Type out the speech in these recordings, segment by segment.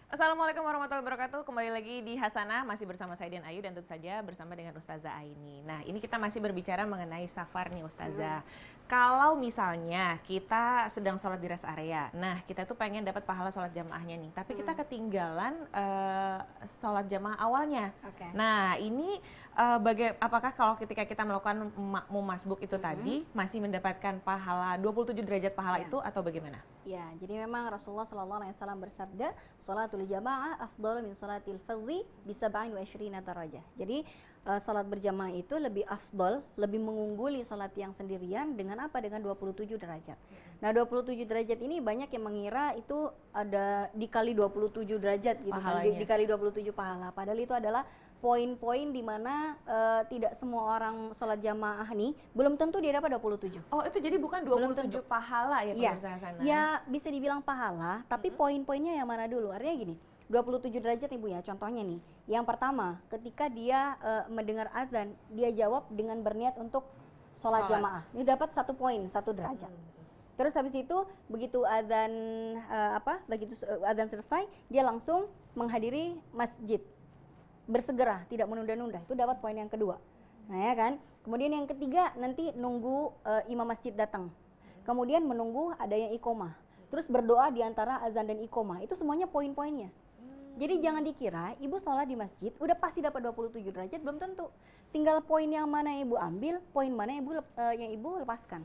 Assalamualaikum warahmatullahi wabarakatuh. Kembali lagi di Hasanah, masih bersama saya Dian Ayu dan tentu saja bersama dengan Ustazah Aini. Nah, ini kita masih berbicara mengenai safar nih Ustazah. Kalau misalnya kita sedang sholat di rest area, nah kita tuh pengen dapat pahala sholat jamaahnya nih, tapi kita ketinggalan sholat jamaah awalnya. Nah, ini apakah kalau ketika kita melakukan makmum masbuk itu tadi masih mendapatkan pahala 27 derajat pahala itu atau bagaimana? Ya, jadi memang Rasulullah SAW bersabda, "Sholatul jamaah afdal min sholatil fardhi bi 27 darajah." Jadi salat berjamaah itu lebih afdal, lebih mengungguli salat yang sendirian dengan apa? Dengan 27 derajat. Nah, 27 derajat ini banyak yang mengira itu ada dikali 27 derajat gitu kan, dikali 27 pahala. Padahal itu adalah poin-poin di mana tidak semua orang sholat jamaah nih belum tentu dia dapat 27. Oh, itu jadi bukan 27 pahala ya pemirsa sana? Ya, bisa dibilang pahala, tapi poin-poinnya yang mana dulu? Artinya gini, 27 derajat Ibu ya, contohnya nih. Yang pertama, ketika dia mendengar azan, dia jawab dengan berniat untuk sholat jamaah. Ini dapat 1 poin, 1 derajat. Terus habis itu begitu azan begitu azan selesai, dia langsung menghadiri masjid. Bersegera, tidak menunda-nunda, itu dapat poin yang kedua. Nah ya kan, kemudian yang ketiga nanti nunggu imam masjid datang, kemudian menunggu adanya iqomah, terus berdoa di antara azan dan iqomah, itu semuanya poin-poinnya. Jadi jangan dikira ibu sholat di masjid udah pasti dapat 27 derajat, belum tentu. Tinggal poin yang mana yang ibu ambil, poin mana yang ibu lepaskan.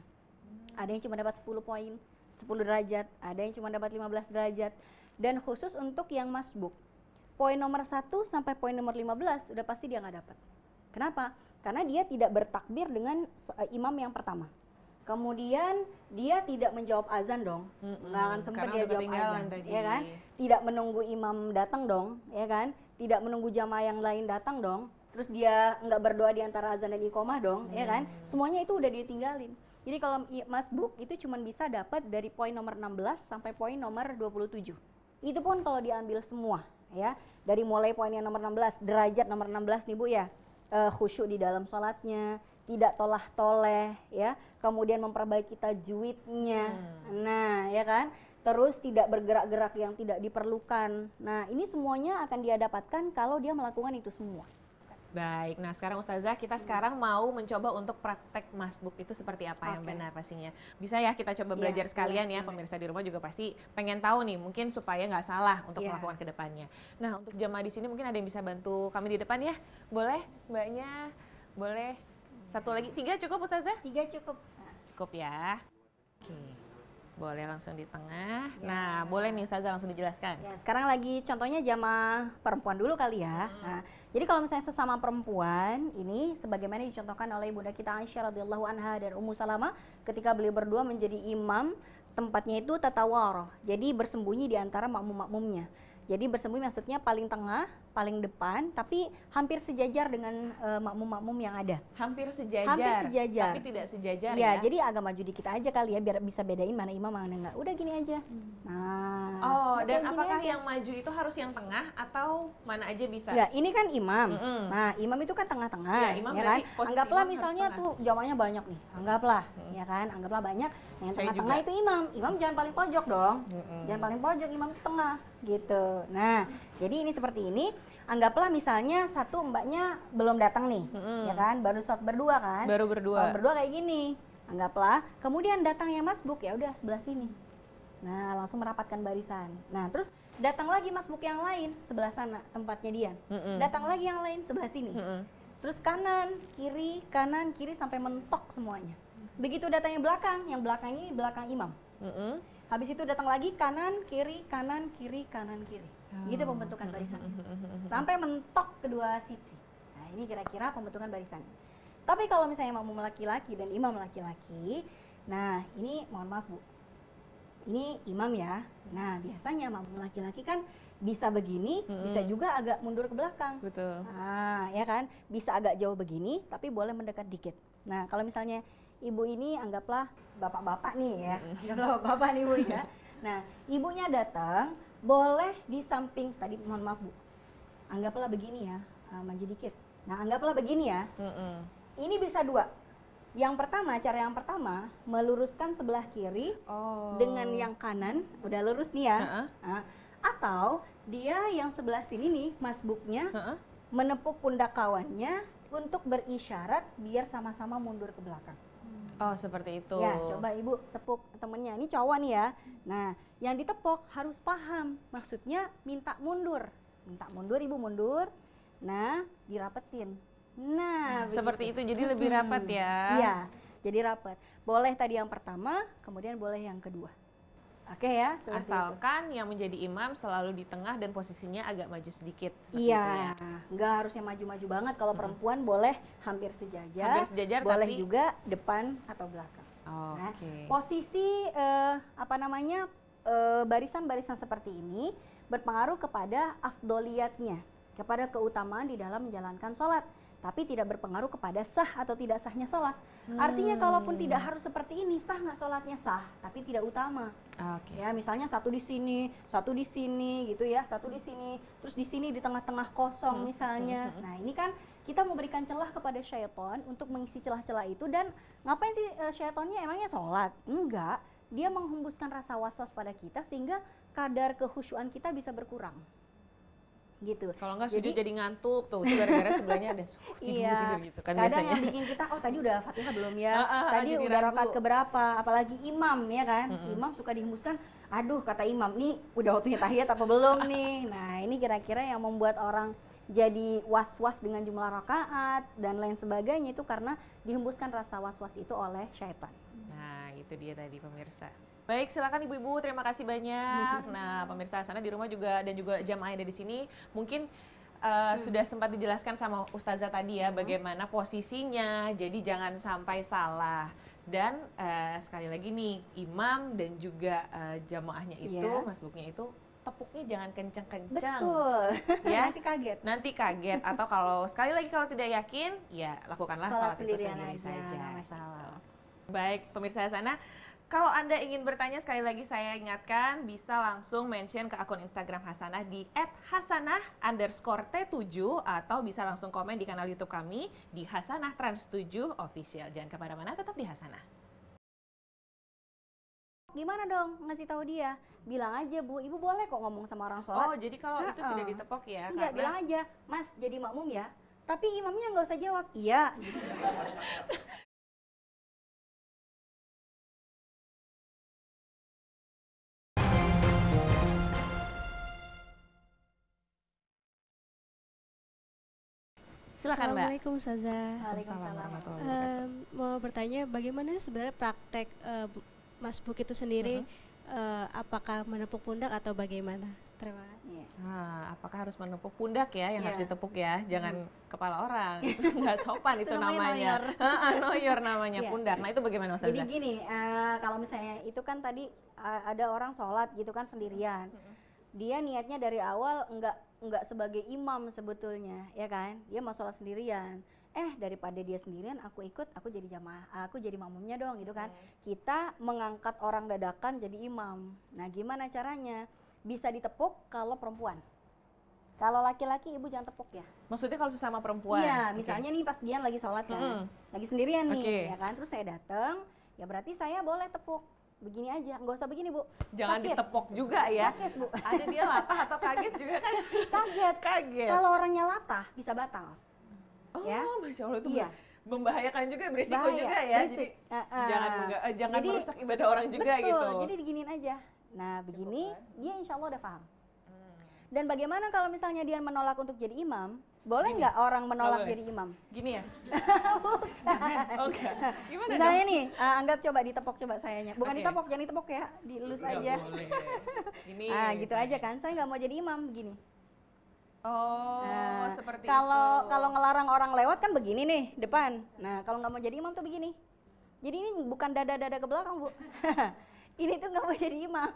Ada yang cuma dapat 10 poin, 10 derajat, ada yang cuma dapat 15 derajat. Dan khusus untuk yang masbuk, poin nomor 1 sampai poin nomor 15 udah pasti dia nggak dapat. Kenapa? Karena dia tidak bertakbir dengan imam yang pertama. Kemudian dia tidak menjawab azan dong, nggak akan sempat dia jawab azan, ya kan? Tidak menunggu imam datang dong, ya kan? Tidak menunggu jamaah yang lain datang dong. Terus dia nggak berdoa di antara azan dan iqomah dong, ya kan? Semuanya itu udah ditinggalin. Jadi kalau masbuk itu cuma bisa dapat dari poin nomor 16 sampai poin nomor 27. Itu pun kalau diambil semua. Ya, dari mulai poin yang nomor 16, derajat nomor 16 nih Bu ya, khusyuk di dalam sholatnya, tidak tolah-toleh ya, kemudian memperbaiki tajwidnya, nah ya kan, terus tidak bergerak-gerak yang tidak diperlukan. Nah ini semuanya akan dia dapatkan kalau dia melakukan itu semua. Baik, nah sekarang Ustazah kita sekarang mau mencoba untuk praktek masbuk itu seperti apa yang benar pastinya. Bisa ya kita coba belajar sekalian ya, pemirsa di rumah juga pasti pengen tahu nih mungkin supaya nggak salah untuk melakukan ke depannya. Nah untuk jamaah di sini mungkin ada yang bisa bantu kami di depan ya? Boleh mbaknya? Boleh? 1 lagi, 3 cukup Ustazah? 3 cukup. Cukup ya. Oke. Boleh langsung di tengah. Nah, boleh nih Ustazah langsung dijelaskan. Ya, sekarang lagi contohnya jamaah perempuan dulu kali ya. Nah, jadi kalau misalnya sesama perempuan, ini sebagaimana dicontohkan oleh Bunda kita Aisyah radhiyallahu anha dan Ummu Salamah ketika beliau berdua menjadi imam, tempatnya itu tatawaroh. Jadi bersembunyi di antara makmum-makmumnya. Jadi bersembunyi maksudnya paling tengah, paling depan, tapi hampir sejajar dengan makmum-makmum yang ada. Hampir sejajar. Hampir sejajar. Tapi tidak sejajar ya. ya. Jadi agak maju dikit aja kali ya, biar bisa bedain mana imam mana enggak. Udah gini aja. Nah. Oh, dan apakah yang maju itu harus yang tengah atau mana aja bisa? Ya, ini kan imam. Nah, imam itu kan tengah-tengah, imam ya kan? imam Anggaplah misalnya tuh jamaahnya banyak nih. Anggaplah, ya kan? Anggaplah banyak. Yang tengah-tengah itu imam. Imam jangan paling pojok dong. Jangan paling pojok, imam itu tengah, gitu. Nah, jadi ini seperti ini. Anggaplah misalnya satu mbaknya belum datang nih, ya kan? Baru sholat berdua kan? Baru berdua. Sholat berdua kayak gini. Anggaplah, kemudian datang yang masbuk, ya udah sebelah sini. Nah, langsung merapatkan barisan. Nah, terus datang lagi masbuk yang lain sebelah sana tempatnya dia. Datang lagi yang lain sebelah sini. Terus kanan, kiri sampai mentok semuanya. Begitu datang yang belakang ini belakang imam. Habis itu datang lagi kanan, kiri. Gitu pembentukan barisan. Sampai mentok kedua sisi. Nah, ini kira-kira pembentukan barisan. Tapi kalau misalnya makmum laki-laki dan imam laki-laki, nah ini mohon maaf Bu. Ini imam ya. Nah, biasanya makmum laki-laki kan bisa begini, bisa juga agak mundur ke belakang. Betul. Nah, ya kan? Bisa agak jauh begini, tapi boleh mendekat dikit. Nah, kalau misalnya ibu ini anggaplah bapak-bapak nih ya. Anggaplah bapak nih Bu ya. Nah, ibunya datang, boleh di samping tadi, mohon maaf Bu. Anggaplah begini ya, maju dikit. Nah, anggaplah begini ya. Ini bisa 2. Cara yang pertama meluruskan sebelah kiri dengan yang kanan, udah lurus nih ya. Nah, Atau dia yang sebelah sini nih, masbuknya Heeh. menepuk pundak kawannya untuk berisyarat biar sama-sama mundur ke belakang. Oh, seperti itu. Ya, coba ibu tepuk temennya. Ini cowok nih ya. Nah, yang ditepuk harus paham. Maksudnya minta mundur. Minta mundur, ibu mundur. Nah, dirapetin. Nah, Seperti begitu. itu, jadi lebih rapat ya. Iya, jadi rapat. Boleh tadi yang pertama, kemudian boleh yang kedua. Oke ya, seperti itu. Asalkan yang menjadi imam selalu di tengah dan posisinya agak maju sedikit. Seperti itu Iya, ya. nggak harus yang maju-maju banget. Kalau perempuan boleh hampir sejajar, Hampir sejajar, boleh tapi- juga depan atau belakang. Nah, Oke. posisi barisan-barisan seperti ini berpengaruh kepada afdoliyatnya, kepada keutamaan di dalam menjalankan sholat, tapi tidak berpengaruh kepada sah atau tidak sahnya sholat. Artinya kalaupun tidak harus seperti ini, sah nggak sholatnya sah, tapi tidak utama. Oke. Ya, misalnya satu di sini gitu ya, satu di sini, terus di sini di tengah-tengah kosong misalnya. Nah, ini kan kita memberikan celah kepada syaitan untuk mengisi celah-celah itu. Dan ngapain sih syaitannya, emangnya sholat? Enggak, dia menghembuskan rasa was-was pada kita sehingga kadar kehusyuan kita bisa berkurang. Gitu. Kalau nggak sujud jadi ngantuk tuh, itu gara-gara sebelahnya ada tidur gitu kan kadang biasanya. yang bikin kita, oh tadi udah Fatihah belum ya, tadi jadi udah ragu. rakaat keberapa, apalagi imam ya kan, imam suka dihembuskan, aduh kata imam, nih udah waktunya tahiyat apa belum nih. Nah, ini kira-kira yang membuat orang jadi was-was dengan jumlah rakaat dan lain sebagainya, itu karena dihembuskan rasa was-was itu oleh syaitan. Nah, itu dia tadi pemirsa. Baik, silakan ibu-ibu, terima kasih banyak. Nah, pemirsa sana di rumah juga dan juga jamaah yang ada di sini, mungkin sudah sempat dijelaskan sama Ustazah tadi ya, bagaimana posisinya, jadi jangan sampai salah. Dan sekali lagi nih, imam dan juga jamaahnya itu, Iya. masbuknya itu, tepuknya jangan kencang-kencang. Betul, Ya. nanti kaget. Nanti kaget, atau kalau sekali lagi kalau tidak yakin, ya lakukanlah sholat itu sendirian sendiri aja, saja. nggak masalah. Baik, pemirsa sana, kalau Anda ingin bertanya, sekali lagi saya ingatkan, bisa langsung mention ke akun Instagram Hasanah di @hasanah_T7 atau bisa langsung komen di kanal YouTube kami di Hasanah Trans 7 Official. Jangan kemana-mana, tetap di Hasanah. Gimana dong ngasih tahu dia? Bilang aja, Bu, ibu boleh kok ngomong sama orang sholat. Oh, jadi kalau itu tidak ditepok ya? Iya, bilang aja, Mas jadi makmum ya, tapi imamnya nggak usah jawab. Iya. Gitu. Silakan Mbak. Assalamualaikum Ustazah. Waalaikumsalam. Mau bertanya bagaimana sih sebenarnya praktek masbuk itu sendiri, apakah menepuk pundak atau bagaimana? Terima kasih. Iya. Nah, apakah harus menepuk pundak ya yang Iya. harus ditepuk ya? Jangan kepala orang, itu nggak sopan itu Itu namanya namanya. Noyor namanya Iya. pundak. Nah, itu bagaimana Jadi Ustazah? gini, kalau misalnya itu kan tadi ada orang sholat gitu kan sendirian. Dia niatnya dari awal enggak sebagai imam sebetulnya, ya kan? Dia mau sholat sendirian. Daripada dia sendirian, aku ikut, aku jadi jamaah, aku jadi makmumnya dong gitu kan. Kita mengangkat orang dadakan jadi imam. Nah, gimana caranya? Bisa ditepuk kalau perempuan. Kalau laki-laki ibu jangan tepuk ya. Maksudnya kalau sesama perempuan? Iya, Oke. misalnya nih pas dia lagi sholat kan, Mm-mm. lagi sendirian nih, Oke. ya kan? Terus saya datang, ya berarti saya boleh tepuk. Begini aja, nggak usah begini Bu. Jangan Sakit. ditepok juga ya. Sakit Bu. Ada dia latah atau kaget juga kan? Kaget. Kaget. Kalau orangnya latah bisa batal. Oh, ya. Masya Allah itu Iya. membahayakan juga, berisiko Bahaya, juga ya. berisik. Jadi jangan Jadi, merusak ibadah orang juga betul, gitu. jadi diginiin aja. Nah, begini dia insya Allah udah paham. Hmm. Dan bagaimana kalau misalnya dia menolak untuk jadi imam? Boleh nggak orang menolak boleh. jadi imam? Gini ya? Jangan. Oh enggak. Gimana Misalnya nih, anggap coba ditepok coba sayanya. Bukan Oke. ditepok, jangan ditepok ya, dielus Nggak aja. boleh. Gini. Gitu misalnya. aja kan. Saya nggak mau jadi imam begini. Oh, Nah, seperti kalau itu. kalau ngelarang orang lewat kan begini nih depan. Nah, kalau nggak mau jadi imam tuh begini. Jadi ini bukan dada-dada ke belakang Bu. Ini tuh nggak mau jadi imam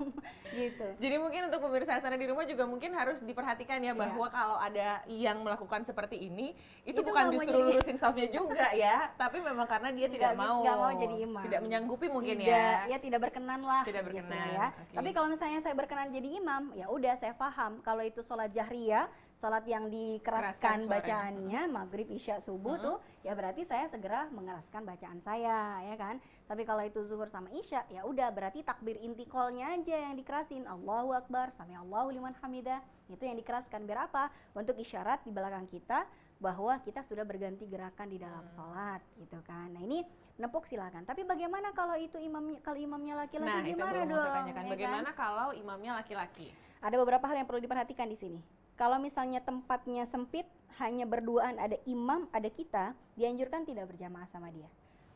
gitu. Jadi mungkin untuk pemirsa sana di rumah juga mungkin harus diperhatikan ya, Iya. bahwa kalau ada yang melakukan seperti ini, itu Itu bukan nggak mau justru jadi- lurusin safnya juga ya, tapi memang karena dia tidak mau jadi imam. tidak menyanggupi mungkin Tidak, ya. tidak berkenan lah. Tidak gitu berkenan, ya. oke. Tapi kalau misalnya saya berkenan jadi imam, ya udah saya paham kalau itu sholat jahriyah, sholat yang Keraskan dikeraskan suaranya. bacaannya, maghrib, isya, subuh tuh, ya berarti saya segera mengeraskan bacaan saya, ya kan. Tapi kalau itu zuhur sama isya, ya udah berarti takbir intiqolnya aja yang dikerasin, Allahu Akbar, sami Allahu liman hamidah, itu yang dikeraskan. Biar apa? Untuk isyarat di belakang kita bahwa kita sudah berganti gerakan di dalam sholat, gitu kan. Nah ini nepuk silakan. Tapi bagaimana kalau itu imamnya laki-laki, Nah, itu gimana baru mau dong? saya tanyakan. Ya Bagaimana kan? kalau imamnya laki-laki? Ada beberapa hal yang perlu diperhatikan di sini. Kalau misalnya tempatnya sempit, hanya berduaan, ada imam, ada kita, dianjurkan tidak berjamaah sama dia.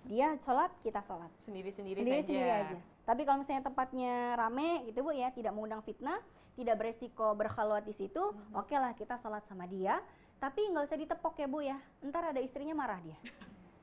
Dia sholat, kita sholat. Sendiri-sendiri Sendiri-sendiri saja. aja. Tapi kalau misalnya tempatnya rame gitu Bu ya, tidak mengundang fitnah, tidak beresiko berkhalwat di situ, oke lah kita sholat sama dia. Tapi nggak usah ditepok ya Bu ya, ntar ada istrinya marah dia.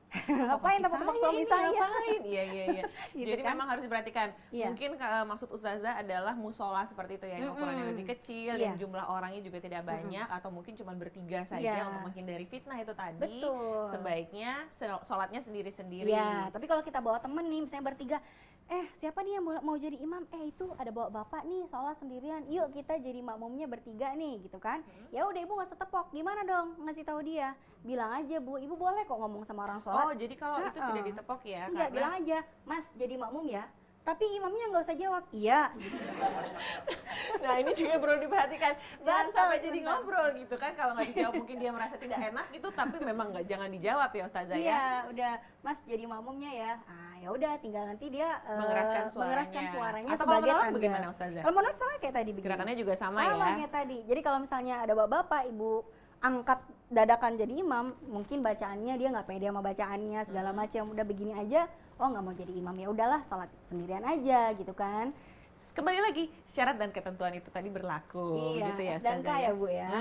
Ngapain tepok-tepok suami saya? Ngapain? Iya, iya, iya. Gitu Jadi kan? memang harus diperhatikan. Iya. Mungkin maksud Ustazah adalah musola seperti itu ya, yang ukurannya lebih kecil dan Iya. jumlah orangnya juga tidak banyak, atau mungkin cuma bertiga saja Iya. untuk menghindari fitnah itu tadi. Betul. Sebaiknya sholatnya sendiri-sendiri. Iya, tapi kalau kita bawa temen nih, misalnya bertiga, siapa nih yang mau jadi imam? Itu ada bawa bapak nih, sholat sendirian. Yuk kita jadi makmumnya bertiga nih, gitu kan? Ya udah ibu nggak usah tepok. Gimana dong ngasih tahu dia? Bilang aja Bu, ibu boleh kok ngomong sama orang sholat. Oh, jadi kalau itu tidak ditepok ya? Enggak, bilang aja, Mas jadi makmum ya. Tapi imamnya nggak usah jawab. Iya. Gitu. Nah, ini juga perlu diperhatikan. Jangan Betul, sampai jadi betul. ngobrol gitu kan. Kalau nggak dijawab mungkin dia merasa tidak enak gitu, tapi memang jangan dijawab ya Ustazah ya. Iya, udah Mas jadi makmumnya ya. Ya udah, tinggal nanti dia Mengeraskan suaranya. Atau kalau sebagai menolak tanda. bagaimana Ustazah? Kalau menolak sama kayak tadi begini. Gerakannya juga sama ya. kayak tadi. Jadi kalau misalnya ada bapak-bapak, ibu angkat dadakan jadi imam, mungkin bacaannya dia nggak pede sama bacaannya segala macam, udah begini aja, oh nggak mau jadi imam, ya udahlah sholat sendirian aja gitu kan. Kembali lagi, syarat dan ketentuan itu tadi berlaku, Iya, gitu ya S dan K Ustazah ya Bu ya.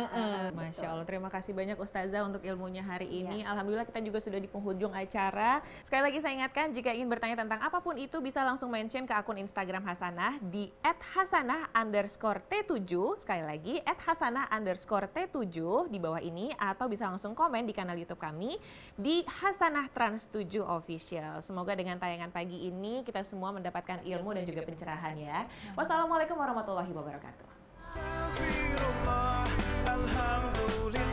Masya Allah, terima kasih banyak Ustazah untuk ilmunya hari ini. Alhamdulillah kita juga sudah di penghujung acara. Sekali lagi saya ingatkan, jika ingin bertanya tentang apapun itu bisa langsung mention ke akun Instagram Hasanah di @hasanah_t7. Sekali lagi @hasanah_t7 di bawah ini, atau bisa langsung komen di kanal YouTube kami di Hasanah Trans 7 Official. Semoga dengan tayangan pagi ini kita semua mendapatkan ilmu dan juga pencerahan ya. Wassalamualaikum warahmatullahi wabarakatuh. Astaghfirullah, alhamdulillah.